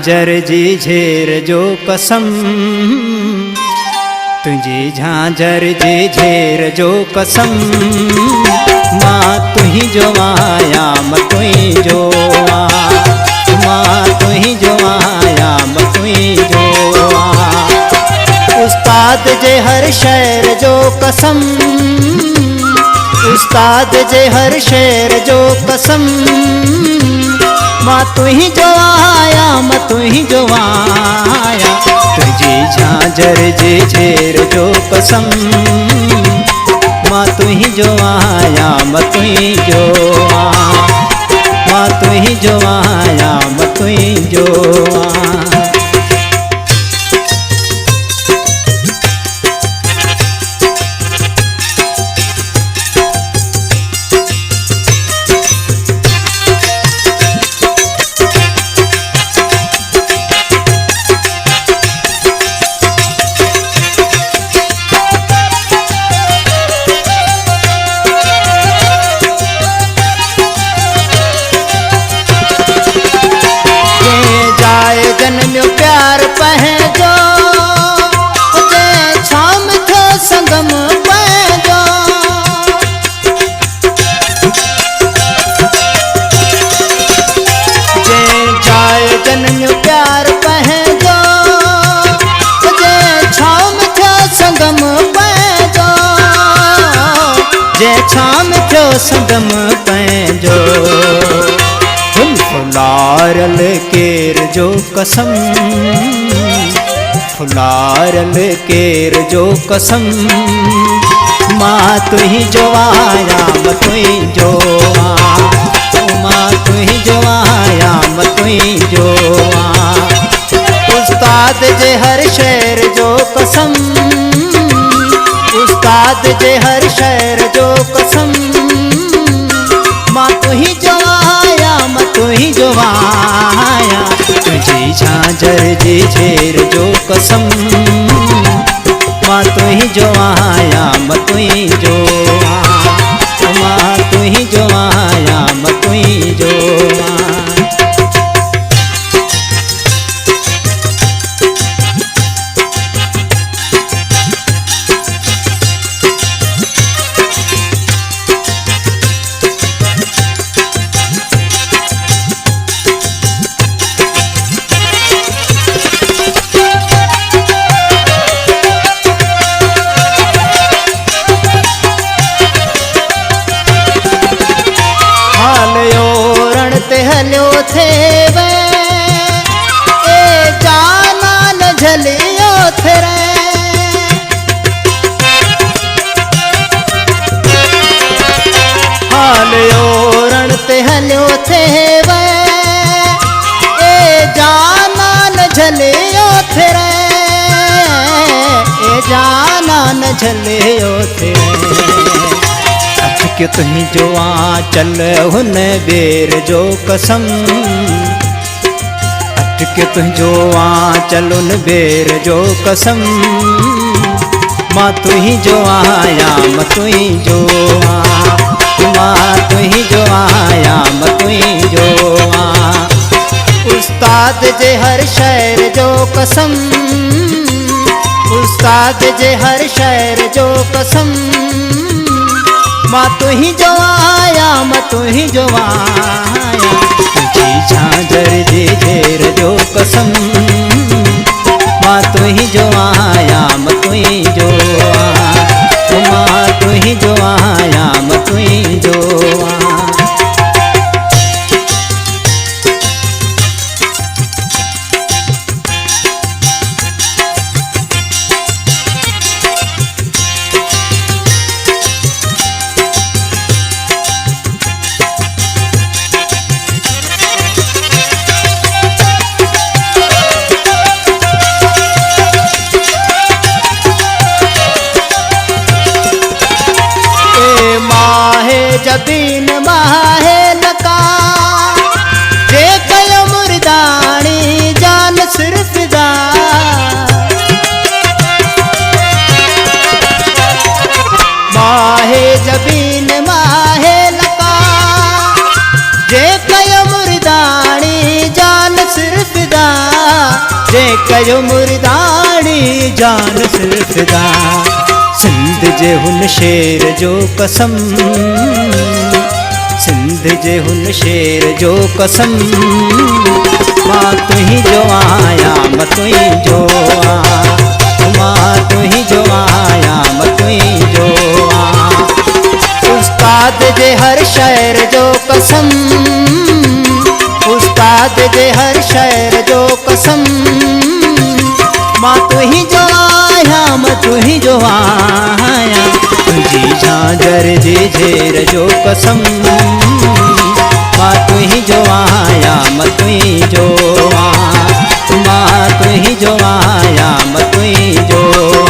झांझर जी झेर जो कसम, तुझी झांझर जी झेर जो कसम। माँ तुही जो आया म तुही जो आ, माँ तुही जो आया म तुही जो आ। उस्ताद जे हर शेर जो कसम, उस्ताद जे हर शेर जो कसम। माँ तुही जो आया म तुही जो आया, तुझी झांझर जी झेर जो कसम। माँ तुही जो आया म तुही जो आ, माँ तुही जो आया म तुही जो आ। जन्म्यो प्यार पहजो, जे छाम थो संगम पहजो। जे जाए जन्म्यो प्यार पहजो, जे छाम थो संगम पहजो। जे छाम थो संगम पहजो। फुलारल केर जो कसम, फुलारल केर जो कसम। माँ तुही जो आया म तुही जो आ, माँ तुही जो आया म तुही जो आ। उस्ताद जे हर शेर जो कसम, उस्ताद जे हर शेर जो कसम। माँ तुही जो आया म तुही जो आया, तुझी झांझर जी झेर जो कसम। माँ तुही जो आया म तुही जो आ, माँ तुही जो आया म तुही जो आ। हल्यो थे वे ए जाना न झलियो थे रे। हालियो रण ते हल्यो थे वे ए जाना न झलियो थे रे, ए जाना न झलियो थे रे। कि तुही जो आ चल हुन बेर जो कसम, अटके तुही जो आ चल उन बेर जो कसम। माँ तुही जो आया म तुही जो आ, माँ तुही जो आया म तुही जो आ। उस्ताद जे हर शेर जो कसम, उस्ताद जे हर शेर जो कसम। माँ तुही जो आया म तुही जो आया, तुझी झांझर जी झेर जो कसम। माँ तुही जो आया म तुही जो आ, माँ तुही जो आया म तुही जो आ। कयो मुर्दाड़ी जान सिरफिदा सिंध जे हुन शेर जो कसम सिंध जे हुन शेर जो कसम मां तुही जो आया मां तुही जो आ मां तुही जो आया मां तुही जो आ उस्ताद जे हर शायर जो कसम उस्ताद जे हर शायर जो कसम मां तुही जो आया मां तुही जो आया तुझी झांझर जे झेर जो कसम मां तुही जो आया मां तुही जो आ मां तुही जो आया मां तुही जो